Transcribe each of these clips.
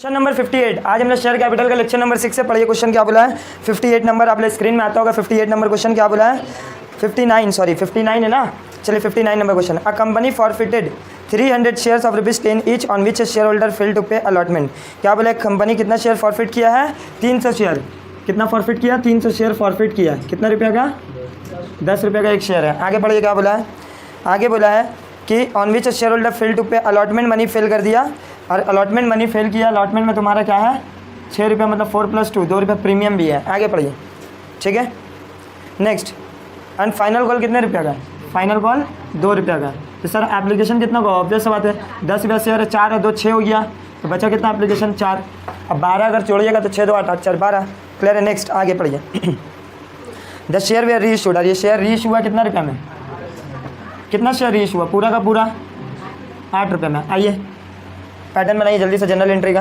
Question number 58। आज हमने share capital का लेक्चर नंबर 6 से पढ़िए। क्वेश्चन क्या बोला है 58 नंबर, आप स्क्रीन में आता होगा 58 नंबर क्वेश्चन क्या बोला है 59 है ना। चलिए 59 number question. A company forfeited 300 shares of ₹10 each on which share holder fail to pay allotment. क्या बोला है कंपनी कितना शेयर फॉरफिट किया है 300 शेयर। कितना फॉरफिट किया 300 शेयर फॉरफिट किया। कितना रुपये का 10 रुपये का एक शेयर है। आगे पढ़िए क्या बोला है। आगे बोला है कि on which share holder fail to pay allotment money fail कर दिया और अलॉटमेंट मनी फेल किया। अलॉटमेंट में तुम्हारा क्या है 6 रुपये मतलब 4 + 2 2 रुपये प्रीमियम भी है। आगे पढ़िए ठीक है। नेक्स्ट एंड फाइनल कॉल कितने रुपये का है। फाइनल कॉल 2 रुपये का। तो सर एप्लीकेशन कितना का ऑब्वियस सा बात है 10 रुपये शेयर है 4 और 2 6 हो गया तो बचा कितना एप्लीकेशन 4। अब 12 अगर जोड़िएगा तो 6 2 8 8 4 12 क्लियर है। नेक्स्ट आगे पढ़िए। द शेयर वे री इशूड। ये शेयर री इशू हुआ कितना रुपये में। कितना शेयर री इशू हुआ पूरा का पूरा 8 रुपये में। आइए पैटर्न बनाइए जल्दी से जनरल एंट्री का।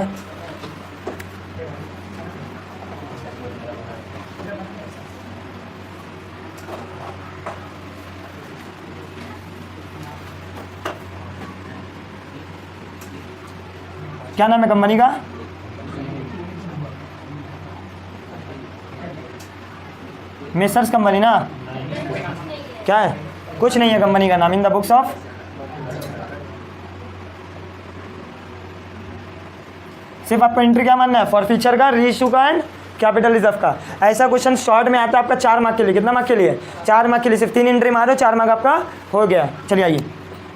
क्या नाम है कंपनी का मेसर्स कंपनी ना। क्या है कुछ नहीं है कंपनी का नाम इन द बुक्स ऑफ। सिर्फ आपको एंट्री क्या मानना है फॉर फ्यूचर का री इशू का एंड कैपिटल रिजर्व का। ऐसा क्वेश्चन शॉर्ट में आता है आपका 4 मार्क के लिए। कितना मार्क के लिए 4 मार्क के लिए। सिर्फ 3 एंट्री मारो 4 मार्क आपका हो गया। चलिए आइए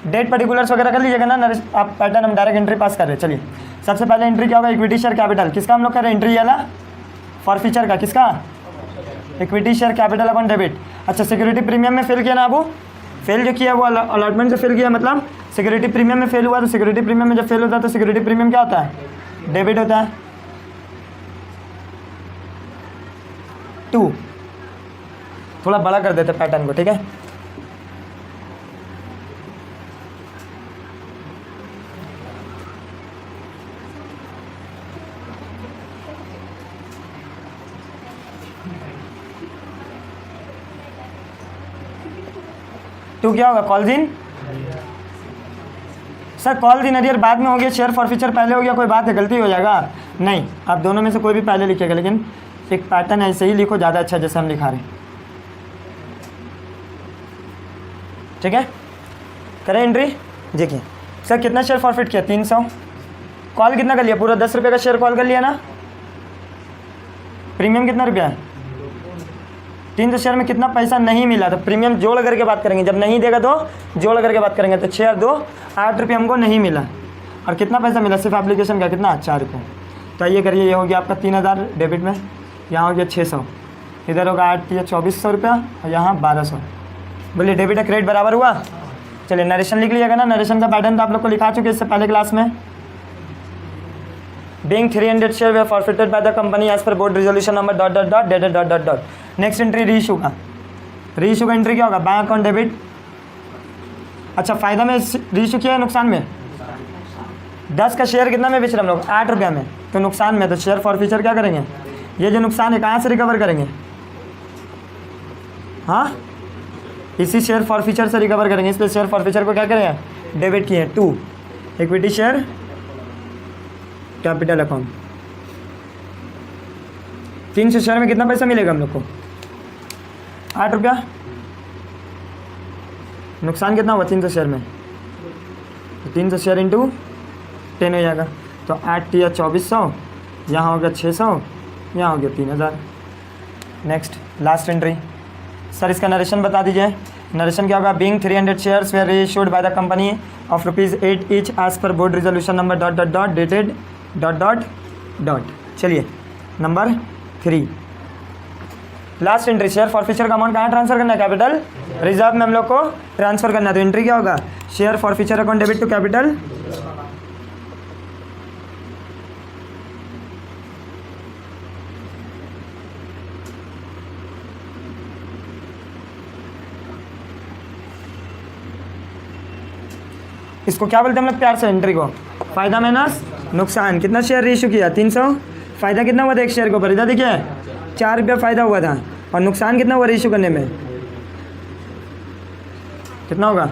डेट पर्टिकुलर्स वगैरह कर लीजिएगा ना। आप पैटर्न हम डायरेक्ट एंट्री पास कर रहे हैं। चलिए सबसे पहले एंट्री क्या होगा इक्विटी शेयर कैपिटल। किसका हम लोग कर रहे हैं एंट्री वाला फॉर फ्यूचर का। किसका equity share capital upon debit. अच्छा सिक्योरिटी प्रीमियम में फेल किया ना। वो फेल जो किया वो अलॉटमेंट से फेल किया मतलब सिक्योरिटी प्रीमियम में फेल हुआ। तो सिक्योरिटी प्रीमियम में जब फेल होता है तो सिक्योरिटी प्रीमियम क्या होता है डेबिट होता है 2। थोड़ा बड़ा कर देते पैटर्न को ठीक है। टू क्या होगा calls in. Sir calls in arrear बाद में हो गया शेयर फॉर फ्यूचर पहले हो गया कोई बात है गलती हो जाएगा नहीं। आप दोनों में से कोई भी पहले लिखिएगा लेकिन एक पैटर्न ऐसे ही लिखो ज़्यादा अच्छा जैसे हम लिखा रहे हैं ठीक है। करें एंट्री देखिए। सर कितना शेयर फॉरफिट किया 300। कॉल कितना कर लिया पूरा 10 रुपये का शेयर कॉल कर लिया ना। प्रीमियम कितना रुपया है 300 शेयर में कितना पैसा नहीं मिला तो प्रीमियम जोड़ करके बात करेंगे। जब नहीं देगा तो जोड़ करके बात करेंगे। तो 6 और 2 8 रुपये हमको नहीं मिला और कितना पैसा मिला सिर्फ एप्लीकेशन का कितना 4 रुपये। तो ये करिए ये हो गया आपका 3000 डेबिट में। यहाँ हो गया 600 इधर होगा 8 या 2400 रुपया और यहाँ 1200। बोलिए डेबिट और क्रेडिट बराबर हुआ। चलिए नरेशन लिख लीजिएगा ना। नरेशन का पैटर्न तो आप लोग को लिखा चुके इससे पहले क्लास में। Being 300 share were forfeited by the company as per board resolution number ... dated ... next entry री इशू का। री इशू का एंट्री क्या होगा बैंक अकाउंट डेबिट। अच्छा फ़ायदा में री इशू किया है नुकसान में 10 का शेयर कितना में बेच रहे हम लोग 8 रुपये में तो नुकसान में। तो शेयर फॉर फ्यूचर क्या करेंगे ये जो नुकसान है कहाँ से रिकवर करेंगे। हाँ इसी शेयर फॉर फ्यूचर से रिकवर करेंगे। इसलिए शेयर फॉर फ्यूचर को क्या करेंगे डेबिट किए 2 equity share capital account. 300 share में कितना पैसा मिलेगा हम लोग को 8 रुपया। नुकसान कितना हुआ 300 शेयर में तो 300 शेयर इंटू 10 हो जाएगा। तो 8 या 2400 यहाँ हो गया 600 यहाँ हो गया 3000। Next last entry. सर इसका नरेशन बता दीजिए। नरेशन क्या होगा being 300 shares were reissued by the company of ₹8 each as per board resolution number ... dated ... चलिए number 3 last entry share forfeiture का अमाउंट कहाँ ट्रांसफर करना है कैपिटल रिजर्व में हम लोग को ट्रांसफर करना है। तो एंट्री क्या होगा share forfeiture account debit to capital. इसको क्या बोलते हैं हम लोग प्यार से एंट्री को फायदा माइनस नुकसान। कितना शेयर रीइश्यू किया 300। फायदा कितना हुआ था एक शेयर के ऊपर इधर देखिए 4 रुपये फ़ायदा हुआ था और नुकसान कितना हुआ रीइश्यू करने में कितना होगा।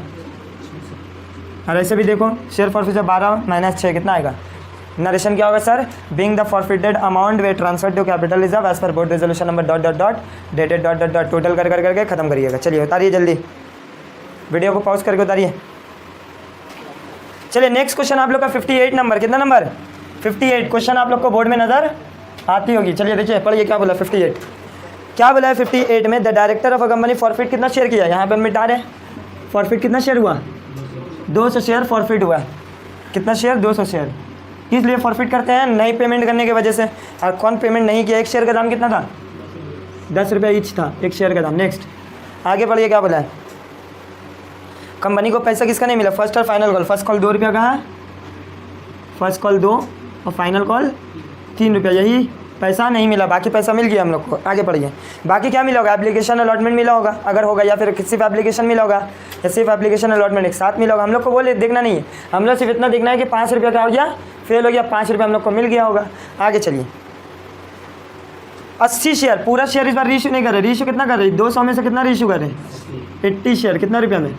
और ऐसे भी देखो शेयर फॉर फ्यूचर 12 - 6 कितना आएगा नरेशन क्या होगा sir? Being the forfeited amount were transfer to capital reserve as per board resolution number dot dot dot dated dot dot dot total कर करके खत्म करिएगा। चलिए उतारिए जल्दी, वीडियो को पॉज करके उतारिए। चलिए नेक्स्ट क्वेश्चन आप लोग का 58 नंबर, कितना नंबर? 58 क्वेश्चन आप लोग को बोर्ड में नजर आती होगी। चलिए देखिए पढ़िए क्या बोला 58, क्या बोला है 58 में? The director of a company forfeit कितना शेयर किया? यहाँ पे हम मिटा रहे हैं, फॉरफिट कितना शेयर हुआ? 200 शेयर फॉरफिट हुआ। कितना शेयर? 200 शेयर। किस लिए फॉरफिट करते हैं? नहीं पेमेंट करने की वजह से। और कौन पेमेंट नहीं किया? एक शेयर का दाम कितना था? 10 रुपये ईच था एक शेयर का दाम। नेक्स्ट आगे पढ़िए क्या बोला है? कंपनी को पैसा किसका नहीं मिला? फर्स्ट और फाइनल कॉल। फर्स्ट कॉल 2 रुपया का है, फर्स्ट कॉल 2 और फाइनल कॉल 3 रुपया, यही पैसा नहीं मिला। बाकी पैसा मिल गया हम लोग को। आगे पढ़िए, बाकी क्या मिला होगा? एप्लीकेशन अलॉटमेंट मिला होगा अगर होगा, या फिर सिर्फ एप्लीकेशन मिला होगा, या सिर्फ एप्लीकेशन अलॉटमेंट एक साथ मिला होगा। हम लोग को बोले देखना नहीं है, हम लोग सिर्फ इतना देखना है कि 5 रुपया क्या हो गया? फेल हो गया। 5 रुपया हम लोग को मिल गया होगा। आगे चलिए 80 शेयर, पूरा शेयर इस बार रीइश्यू नहीं कर रहे। रीइश्यू कितना कर रहे? 200 में से कितना रीइश्यू कर रहे? 80 शेयर। कितना रुपया में?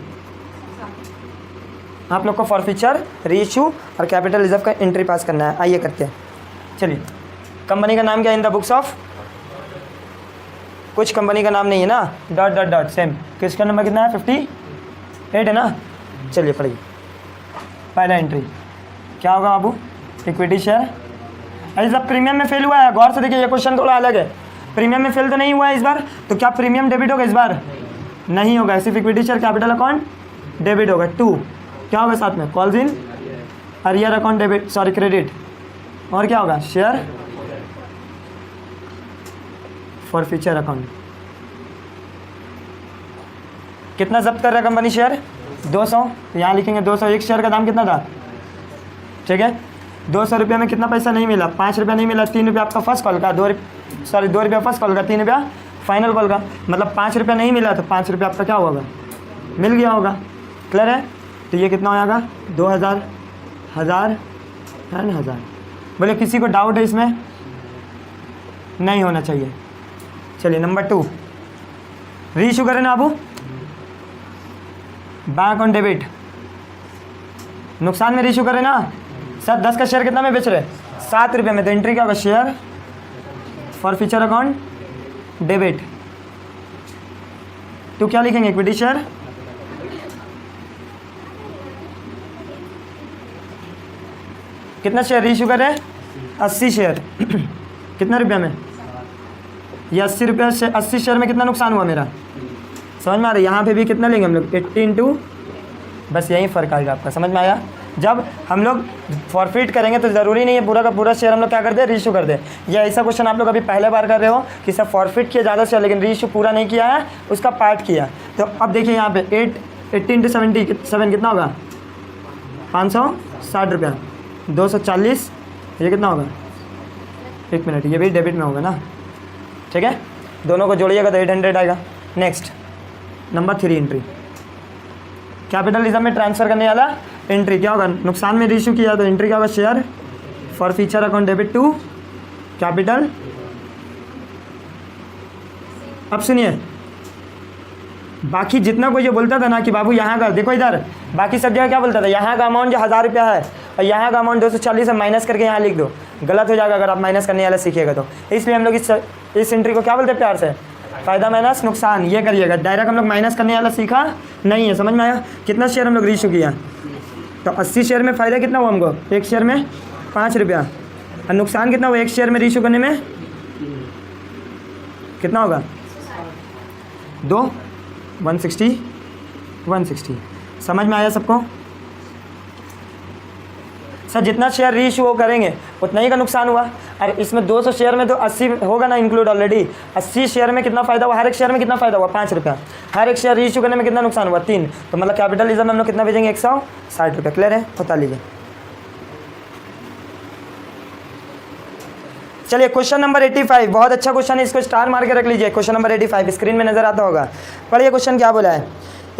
आप लोग को फॉरफीचर, रीइश्यू और कैपिटल रिजर्व का एंट्री पास करना है। आइए करते हैं। चलिए कंपनी का नाम क्या इन द बुक्स ऑफ? कुछ कंपनी का नाम नहीं है ना, dot dot dot same. Question number कितना है? 58 है ना। चलिए पढ़िए पहला एंट्री क्या होगा बाबू? Equity share. ऐसा प्रीमियम में फेल हुआ है, गौर से देखिए ये क्वेश्चन थोड़ा अलग है। प्रीमियम में फेल तो नहीं हुआ है इस बार, तो क्या प्रीमियम डेबिट होगा इस बार? नहीं होगा, सिर्फ equity share capital account debit होगा। 2 क्या होगा साथ में? Calls in arrear account debit, sorry credit. और क्या होगा? Share forfeiture account. कितना जब्त कर रहा है कंपनी? शेयर 200। यहाँ लिखेंगे 200। एक शेयर का दाम कितना था? ठीक है, 200 रुपये में कितना पैसा नहीं मिला? 5 रुपया नहीं मिला। 3 रुपया आपका फर्स्ट कॉल का, 2 रुपया फर्स्ट कॉल का, 3 रुपया फाइनल कॉल का। मतलब 5 रुपया नहीं मिला तो 5 रुपया आपका क्या होगा? मिल गया होगा। क्लियर है? तो ये कितना हो जाएगा? 2000, 1000 एंड 1000। बोले किसी को डाउट है इसमें? नहीं होना चाहिए। चलिए नंबर 2 रीइश्यू करें ना बाबू, बैंक ऑन डेबिट। नुकसान में रीइश्यू करें ना सर। 10 का शेयर कितना में बेच रहे? 7 रुपये में। तो एंट्री क्या होगा? Share forfeiture account debit. तो क्या लिखेंगे? Equity share. कितना शेयर रीइश्यू कर रहे हैं? 80 शेयर। कितना रुपया में? ये 80 रुपया से 80 शेयर में कितना नुकसान हुआ मेरा? समझ में आ रहा है? यहाँ पे भी कितना लेंगे हम लोग? 80 इंटू, बस यही फ़र्क आएगा आपका। समझ में आया? जब हम लोग फॉरफिट करेंगे तो ज़रूरी नहीं है पूरा का पूरा शेयर हम लोग क्या कर दे? रीइश्यू कर दे। ये ऐसा क्वेश्चन आप लोग अभी पहले बार कर रहे हो कि सब फॉरफिट किया ज़्यादा शेयर लेकिन रीइश्यू पूरा नहीं किया है, उसका पार्ट किया। तो अब देखिए यहाँ पे 80 इंटू 77 कितना होगा? 560 रुपया। 240, ये कितना होगा? 1 मिनट, ये भी डेबिट में होगा ना। ठीक है, दोनों को जोड़िएगा तो 800 आएगा। Next number 3 entry capital reserve में ट्रांसफर करने वाला एंट्री क्या होगा? नुकसान में रीइश्यू किया तो एंट्री क्या होगा? Share forfeiture account debit to capital. अब सुनिए, बाकी जितना कोई जो बोलता था ना कि बाबू यहाँ का देखो इधर, बाकी सब जगह क्या बोलता था? यहाँ का अमाउंट जो 1000 रुपया है और यहाँ का अमाउंट 240 है, माइनस करके यहाँ लिख दो। गलत हो जाएगा अगर आप माइनस करने वाला सीखिएगा तो। इसलिए हम लोग इस एंट्री को क्या बोलते हैं प्यार से? फ़ायदा माइनस नुकसान। ये करिएगा, डायरेक्ट हम लोग माइनस करने वाला सीखा नहीं है। समझ में आया? कितना शेयर हम लोग रीइश्यू किया? तो 80 शेयर में फ़ायदा कितना हुआ हमको? एक शेयर में 5 रुपया। और नुकसान कितना हुआ एक शेयर में रीइश्यू करने में? कितना होगा? 2 160। समझ में आया सबको? सर जितना शेयर रीइश्यू वो करेंगे उतना ही का नुकसान हुआ। और इसमें 200 शेयर में तो 80 होगा ना इंक्लूड ऑलरेडी। 80 शेयर में कितना फ़ायदा हुआ? हर एक शेयर में कितना फ़ायदा हुआ? 5 रुपया। हर एक शेयर रीइश्यू करने में कितना नुकसान हुआ? 3। तो मतलब कैपिटल रिजर्व में हम लोग कितना भेजेंगे? 160 रुपये। क्लियर है? बता लीजिए। चलिए क्वेश्चन नंबर 85 बहुत अच्छा क्वेश्चन है, इसको स्टार मार के रख लीजिए। क्वेश्चन नंबर 85 स्क्रीन में नजर आता होगा। पढ़िए क्वेश्चन क्या बोला है?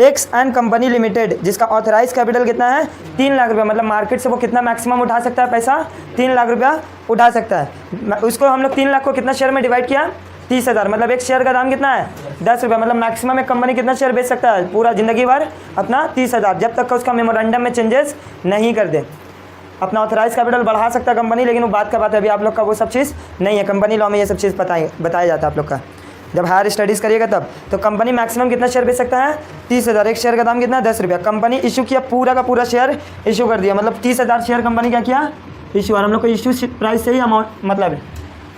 एक्स एंड कंपनी लिमिटेड जिसका ऑथराइज कैपिटल कितना है? 3 लाख रुपया। मतलब मार्केट से वो कितना मैक्सिमम उठा सकता है पैसा? 3 लाख रुपया उठा सकता है। उसको हम लोग 3 लाख को कितना शेयर में डिवाइड किया? 30,000। मतलब एक शेयर का दाम कितना है? 10 रुपया। मतलब मैक्सिमम एक कंपनी कितना शेयर बेच सकता है पूरा ज़िंदगी भर? अपना 30,000, जब तक का उसका मेमोरेंडम में चेंजेस नहीं कर दे। अपना ऑथराइज कैपिटल बढ़ा सकता है कंपनी, लेकिन वो बात का बात है, अभी आप लोग का वो सब चीज़ नहीं है। कंपनी लॉ में ये सब चीज़ बताया जाता है आप लोग का, जब हायर स्टडीज़ करिएगा तब। तो कंपनी मैक्सिमम कितना शेयर बेच सकता है? 30,000। एक शेयर का दाम कितना है? 10 रुपया। कंपनी इशू किया, पूरा का पूरा शेयर इशू कर दिया, मतलब 30,000 शेयर कंपनी क्या किया? इशू। और हम लोग को इशू प्राइस से ही अमाउंट मतलब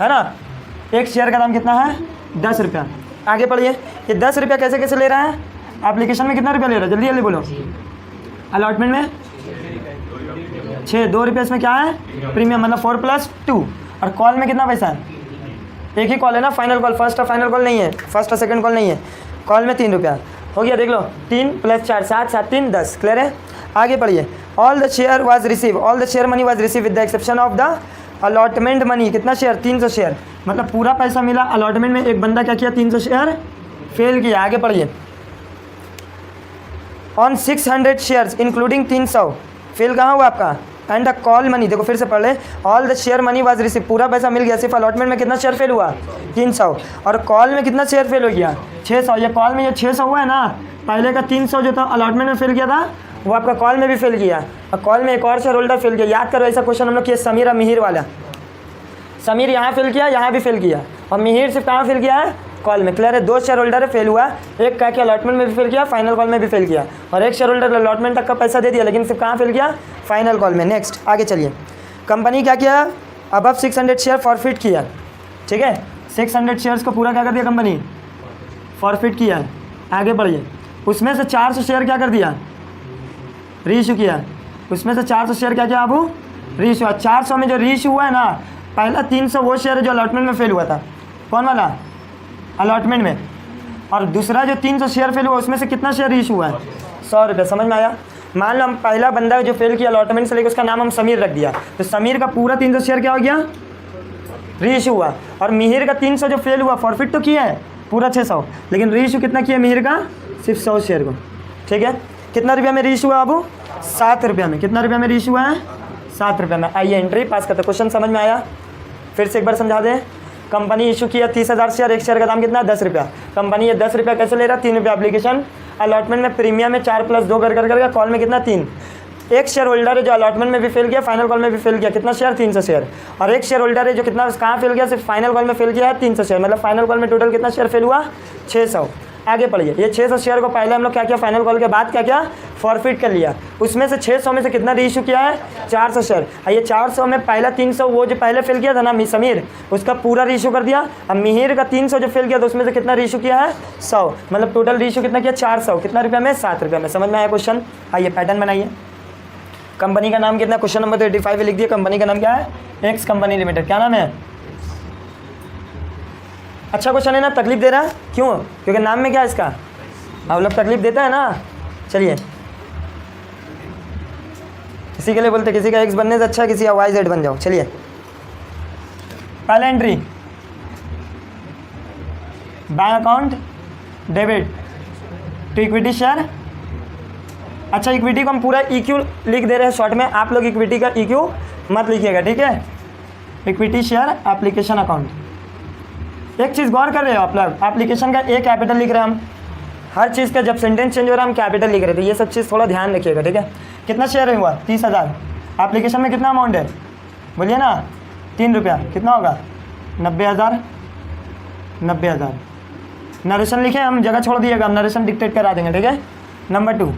है ना। एक शेयर का दाम कितना है? 10 रुपया। आगे पढ़िए, ये 10 रुपया कैसे कैसे ले रहा है? एप्लीकेशन में कितना रुपया ले रहा है? जल्दी जल्दी बोलो। अलॉटमेंट में 6, 2 रुपये इसमें क्या है? प्रीमियम, मतलब 4 + 2। और कॉल में कितना पैसा है? एक ही कॉल है ना, फाइनल कॉल। फर्स्ट और फाइनल कॉल नहीं है, फर्स्ट और सेकंड कॉल नहीं है। कॉल में 3 रुपया हो गया, देख लो। 3 + 4 7, 7 3 10। क्लियर है? आगे पढ़िए। All the share was receive, all the share money was receive with the exception of the allotment money. कितना शेयर? 300 शेयर, मतलब पूरा पैसा मिला। अलॉटमेंट में एक बंदा क्या किया? 300 शेयर फेल किया। आगे पढ़िए। ऑन 600 शेयर्स इंक्लूडिंग 300 फेल कहाँ हुआ आपका? एंड द कॉल मनी, देखो फिर से पढ़ ले। All the share money was receive, पूरा पैसा मिल गया, सिर्फ अलॉटमेंट में कितना शेयर फेल हुआ? 300। और कॉल में कितना शेयर फेल हो गया? 600। ये कॉल में ये 600 हुआ है ना, पहले का 300 जो था अलॉटमेंट में फेल किया था, वो आपका कॉल में भी फेल किया। और कॉल में एक और शेयर होल्डर फेल किया। याद करो, ऐसा क्वेश्चन हम लोग किया समीर और मिहिर वाला। समीर यहाँ फेल किया, यहाँ भी फेल किया, और मिहिर सिर्फ कहाँ फेल किया है? कॉल में। क्लियर है? 2 शेयर होल्डर है, फेल हुआ। एक क्या किया? अलॉटमेंट में भी फेल किया, फाइनल कॉल में भी फेल किया। और एक शेयर होल्डर अलॉटमेंट तक का पैसा दे दिया, लेकिन सिर्फ कहाँ फेल किया? फाइनल कॉल में। नेक्स्ट आगे चलिए। कंपनी क्या किया? अबव 600 शेयर फॉरफिट किया। ठीक है, 600 शेयर्स को पूरा क्या कर दिया कंपनी? फॉरफिट किया। आगे बढ़िए। उसमें से 400 शेयर क्या कर दिया? री इशू किया। उसमें से 400 शेयर क्या किया आपको? री इशू। 400 में जो री इशू हुआ है ना, पहला 300 वो शेयर है जो अलॉटमेंट में फेल हुआ था। कौन वाला? अलॉटमेंट में। और दूसरा जो 300 शेयर फेल हुआ, उसमें से कितना शेयर री इशू हुआ है? 100 रुपये। समझ में आया? मान लो हम पहला बंदा जो फेल किया अलॉटमेंट से लेकर, उसका नाम हम समीर रख दिया, तो समीर का पूरा 300 शेयर क्या हो गया? री इशू हुआ। और मिहिर का 300 जो फेल हुआ, फॉरफिट तो किया है पूरा 600, लेकिन री इशू कितना किया मिहिर का? सिर्फ 100 शेयर को। ठीक है, कितना रुपया में री इशू हुआ अबू? 7 रुपया में। कितना रुपया में री इशू हुआ है? 7 रुपया में। आइए एंट्री पास करते। क्वेश्चन समझ में आया? फिर से एक बार समझा दें। कंपनी इशू किया 30,000 शेयर, एक शेयर का दाम कितना? 10 रुपया। कंपनी ये 10 रुपया कैसे ले रहा? 3 रुपया एप्लीकेशन। अलॉटमेंट में प्रीमियम में 4 + 2 कर कॉल में कितना? 3। एक शेयर होल्डर है जो अलॉटमेंट में भी फेल किया, फाइनल कॉल में भी फेल किया। कितना शेयर? 300 शेयर। और एक शेयर होल्डर है जो कितना कहाँ फेल किया? सिर्फ फाइनल कॉल में फेल किया है, 300 शेयर। मतलब फाइनल कॉल में टोटल कितना शेयर फेल हुआ? 600। आगे पढ़िए। ये 600 शेयर को पहले हम लोग क्या किया? फाइनल कॉल के बाद क्या किया? फॉरफिट कर लिया। उसमें से 600 में से कितना री इशू किया है? 400 शेयर। ये 400 में पहला 300 वो जो पहले फेल किया था ना समीर, उसका पूरा री इशू कर दिया। अब मिहिर का 300 जो फेल किया था, उसमें से कितना री इशू किया है? 100। मतलब टोटल री इशू कितना किया? 400। कितना रुपया में? 7 रुपया में। समझ में आया क्वेश्चन? आइए पैटर्न बनाइए। कंपनी का नाम कितना? क्वेश्चन नंबर 85 में लिख दिया। कंपनी का नाम क्या है? X company limited. क्या नाम है? अच्छा क्वेश्चन है ना? तकलीफ दे रहा है क्यों? क्योंकि नाम में क्या है इसका? आप लोग तकलीफ देता है ना। चलिए, किसी के लिए बोलते किसी का एक्स बनने से अच्छा किसी का वाई जेड बन जाओ। चलिए, पहला entry bank account debit to equity share. अच्छा, इक्विटी को हम पूरा EQ लिख दे रहे हैं शॉर्ट में। आप लोग इक्विटी का EQ मत लिखिएगा, ठीक है? Equity share application account. एक चीज़ गौर कर रहे हो आप लोग, एप्लीकेशन का ए कैपिटल लिख रहे हैं हम। हर चीज़ का जब सेंटेंस चेंज हो रहा है हम कैपिटल लिख रहे थे। ये सब चीज़ थोड़ा ध्यान रखिएगा, ठीक है? कितना शेयर हुआ? 30,000। एप्लीकेशन में कितना अमाउंट है? बोलिए ना। 3 रुपया। कितना होगा? 90,000। 90,000। नरेशन लिखे, हम जगह छोड़ दिएगा, हम नरेशन डिक्टेट करा देंगे, ठीक है? नंबर 2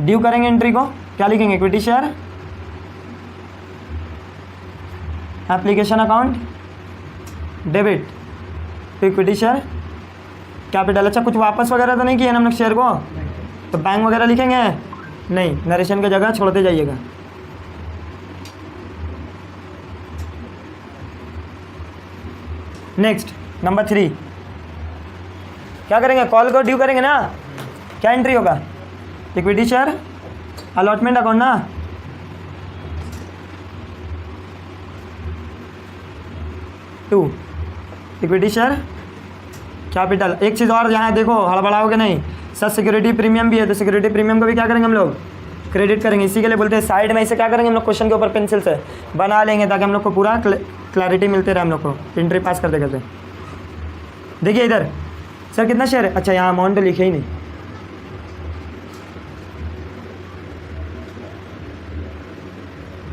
ड्यू करेंगे एंट्री को। क्या लिखेंगे? Equity share application account debit to equity share capital. अच्छा, कुछ वापस वगैरह तो नहीं किए ना हम लोग शेयर को? तो बैंक वगैरह लिखेंगे नहीं, नरेशन की जगह छोड़ते जाइएगा। नेक्स्ट नंबर 3 क्या करेंगे? कॉल को ड्यू करेंगे ना। क्या एंट्री होगा? इक्विटी शेयर अलॉटमेंट अकाउंट ना। To equity share capital. एक चीज़ और यहाँ देखो, हड़बड़ाओगे नहीं। सर सिक्योरिटी प्रीमियम भी है, तो सिक्योरिटी प्रीमियम को भी क्या करेंगे हम लोग? क्रेडिट करेंगे। इसी के लिए बोलते हैं साइड में इसे क्या करेंगे हम लोग? क्वेश्चन के ऊपर पेंसिल से बना लेंगे ताकि हम लोग को पूरा क्लैरिटी मिलते रहे हम लोग को एंट्री पास करते करते। देखिए इधर, सर कितना शेयर है? अच्छा, यहाँ अमाउंट तो लिखे ही नहीं।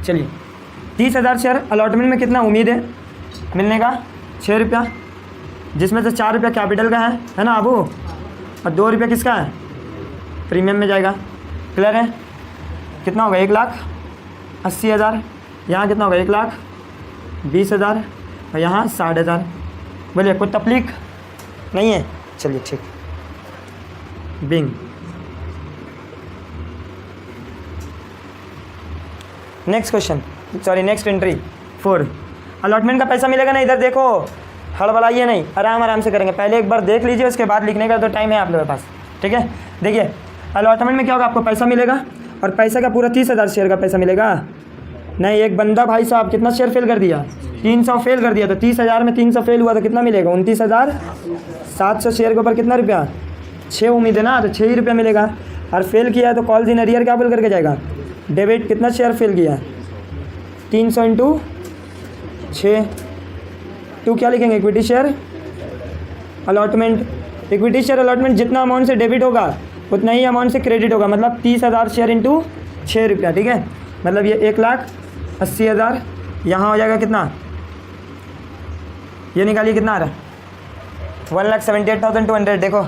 चलिए 30,000 शेयर अलॉटमेंट में कितना उम्मीद है मिलने का? 6 रुपया, जिसमें से 4 रुपया कैपिटल का है ना अबू, और 2 रुपया किसका है? प्रीमियम में जाएगा। क्लियर है? कितना होगा? 1,80,000। यहाँ कितना होगा? 1,20,000 और यहाँ 60,000। बोलिए कोई तकलीफ नहीं है? चलिए ठीक। बिंग next question, sorry next entry 4। Allotment का पैसा मिलेगा ना, इधर देखो, हड़बड़ाइए नहीं, आराम आराम से करेंगे। पहले एक बार देख लीजिए, उसके बाद लिखने का तो टाइम है आप लोगों के पास। ठीक है, देखिए अलॉटमेंट में क्या होगा, आपको पैसा मिलेगा और पैसा का पूरा 30,000 शेयर का पैसा मिलेगा। नहीं, एक बंदा भाई साहब कितना शेयर फेल कर दिया? 300 फेल कर दिया। तो 30,000 में 300 फेल हुआ तो कितना मिलेगा? 29,700 शेयर के ऊपर कितना रुपया? 6 उम्मीद है ना, तो 6 ही रुपया मिलेगा। और फेल किया है तो कॉल इन अरियर क्या बोल करके जाएगा? डेबिट। कितना शेयर फेल किया? 300 इंटू 6। टू क्या लिखेंगे? Equity share allotment. Equity share allotment जितना अमाउंट से डेबिट होगा उतना ही अमाउंट से क्रेडिट होगा, मतलब 30,000 शेयर इंटू 6 रुपया। ठीक है, मतलब ये 1,80,000। यहाँ हो जाएगा कितना? ये निकालिए कितना आ रहा है? 1,78,200। देखो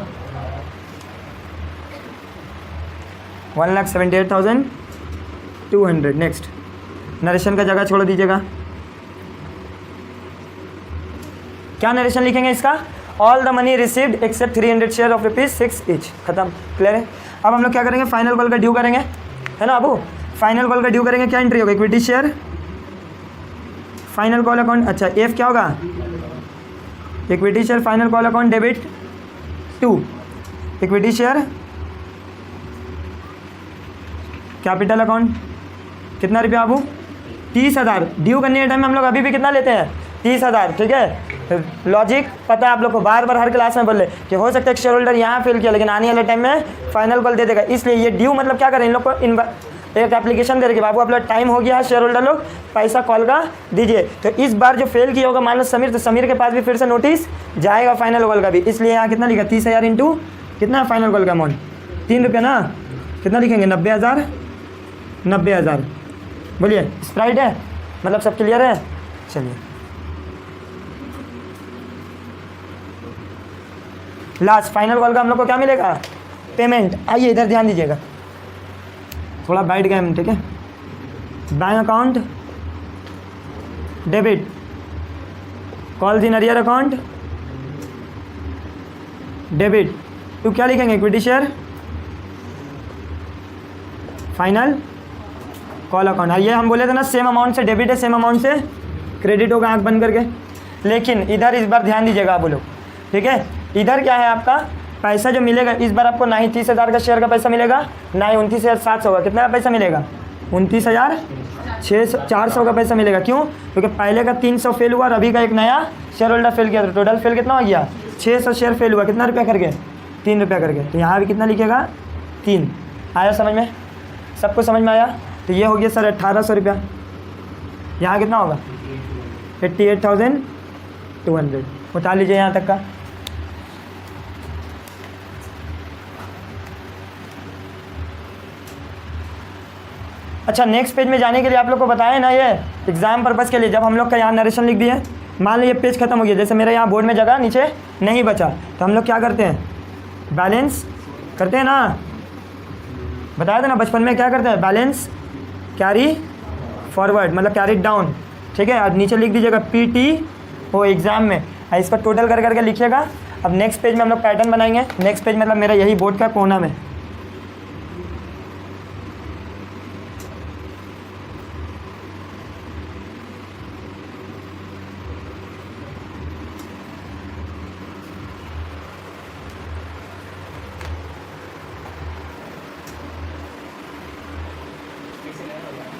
1,78,200। नेक्स्ट, नरेशन का जगह छोड़ दीजिएगा। क्या नरेशन लिखेंगे इसका? All the money received accept 300 share of ₹6 each. खत्म। क्लियर है? अब हम लोग क्या करेंगे? फाइनल कॉल का ड्यू करेंगे, है ना अबू? फाइनल कॉल का ड्यू करेंगे। क्या एंट्री होगा? Equity share final call account. अच्छा, एफ क्या होगा? Equity share final call account debit 2। Equity share capital account कितना रुपया अबू? 30,000। ड्यू करने के टाइम में हम लोग अभी भी कितना लेते हैं? 30,000। ठीक है, लॉजिक पता है आप लोग को, बार बार हर क्लास में बोल रहे कि हो सकता है शेयर होल्डर यहाँ फेल किया लेकिन आने वाले टाइम में फाइनल कॉल दे देगा। इसलिए ये ड्यू मतलब क्या करें, इन लोग को एक एप्लीकेशन दे रहे कि बाबू आप लोग टाइम हो गया है, शेयर होल्डर लोग पैसा कॉल का दीजिए। तो इस बार जो फेल किया होगा मान लो समीर, तो समीर के पास भी फिर से नोटिस जाएगा फाइनल कॉल का भी। इसलिए यहाँ कितना लिखा? 30,000 इंटू कितना फाइनल कॉल का अमाउंट? 3 रुपया ना। कितना लिखेंगे? 90,000। 90,000। बोलिए स्प्राइट है, मतलब सब क्लियर है? चलिए लास्ट फाइनल कॉल का हम लोग को क्या मिलेगा? पेमेंट। आइए इधर ध्यान दीजिएगा, थोड़ा बैठ गए हम। ठीक है, bank account debit, calls in arrear account debit. तो क्या लिखेंगे? Equity share final call account. ये हम बोले थे ना, सेम अमाउंट से डेबिट है, सेम अमाउंट से क्रेडिट होगा, आंख बंद करके। लेकिन इधर इस बार ध्यान दीजिएगा आप लोग। ठीक है, इधर क्या है आपका पैसा जो मिलेगा इस बार आपको ना ही 30,000 का शेयर का पैसा मिलेगा, ना ही 29,700 का। कितना का पैसा मिलेगा? 29,400 का पैसा मिलेगा। क्यों? क्योंकि पहले का 300 फेल हुआ और अभी का एक नया शेयर होल्डर फेल किया, तो टोटल फेल कितना हो गया? 600 शेयर फेल हुआ। कितना रुपया करके? 3 रुपया करके। तो यहाँ भी कितना लिखेगा? 3। आया समझ में? सबको समझ में आया? तो ये हो गया सर 1,800 रुपया। यहाँ कितना होगा? 88,200। उतार लीजिए यहाँ तक का। अच्छा, नेक्स्ट पेज में जाने के लिए आप लोग को बताया ना, ये एग्जाम पर्पज़ के लिए जब हम लोग का यहाँ नरेशन लिख दिए, मान लो ये पेज खत्म हो गया, जैसे मेरे यहाँ बोर्ड में जगह नीचे नहीं बचा, तो हम लोग क्या करते हैं? बैलेंस करते हैं ना, बताया था ना बचपन में क्या करते हैं? बैलेंस कैरी फॉरवर्ड, मतलब कैरी डाउन। ठीक है, और नीचे लिख दीजिएगा PTO एग्ज़ाम में, इसका टोटल कर करके लिखिएगा। अब नेक्स्ट पेज में हम लोग पैटर्न बनाएंगे। नेक्स्ट पेज मतलब मेरा यही बोर्ड का कोना में।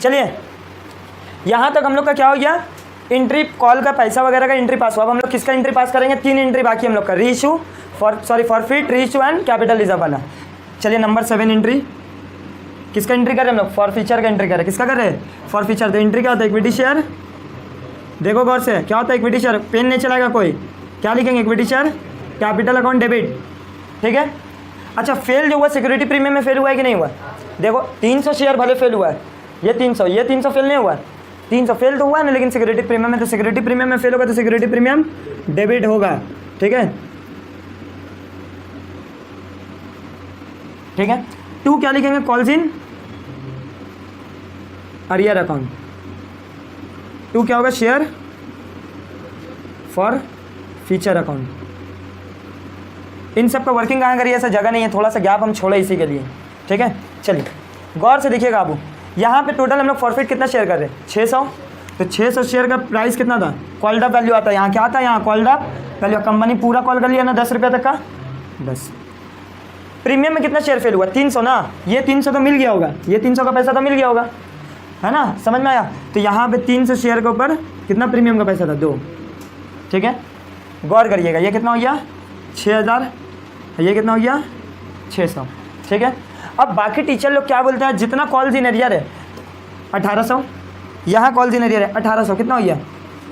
चलिए यहाँ तक हम लोग का क्या हो गया? एंट्री कॉल का पैसा वगैरह का एंट्री पास हुआ। अब हम लोग किसका एंट्री पास करेंगे? 3 एंट्री बाकी हम लोग का, री इशू फॉरफिट, री इशू एंड कैपिटल रिजर्व वाला। चलिए नंबर 7 एंट्री किसका एंट्री करें हम लोग? फॉर फीचर का एंट्री करें। किसका कर रहे हैं? For feature. तो एंट्री क्या होता है? Equity share. देखो गौर से, क्या होता है इक्विटी शेयर? पेन नहीं चलाएगा कोई, क्या लिखेंगे? Equity share capital account debit. ठीक है, अच्छा फेल जो हुआ सिक्योरिटी प्रीमियम में फेल हुआ है कि नहीं हुआ? देखो 300 शेयर भले फेल हुआ है, ये 300 फेल नहीं हुआ, 300 फेल तो हुआ ना, लेकिन सिक्योरिटी प्रीमियम है तो सिक्योरिटी प्रीमियम में फेल होगा तो सिक्योरिटी प्रीमियम डेबिट होगा। ठीक है, ठीक है। 2 क्या लिखेंगे, कॉल्स इन अरियर अकाउंट। 2 क्या होगा, शेयर फॉर फ्यूचर अकाउंट। इन सब का वर्किंग कहाँ करिए, ऐसा जगह नहीं है, थोड़ा सा गैप हम छोड़े इसी के लिए। ठीक है, चलिए गौर से देखिएगा आप, यहाँ पे टोटल हम लोग फॉरफिट कितना शेयर कर रहे हैं, 600। तो 600 शेयर का प्राइस कितना था, कॉल्ड अप वैल्यू आता है, यहाँ क्या आता है, यहाँ कॉल्ड अप वैल्यू। कंपनी पूरा कॉल कर लिया ना 10 रुपये तक का, 10। प्रीमियम में कितना शेयर फेल हुआ, 300 ना, ये 300 तो मिल गया होगा, ये 300 का पैसा तो मिल गया होगा, है ना, समझ में आया। तो यहाँ पे 300 शेयर के ऊपर कितना प्रीमियम का पैसा था, 2। ठीक है, गौर करिएगा, ये कितना हो गया 6000, ये कितना हो गया 600। ठीक है, अब बाकी टीचर लोग क्या बोलते हैं, जितना कॉल्स इन एरियर है 1800, यहाँ कॉल्स इन एरियर है 1800, कितना हो गया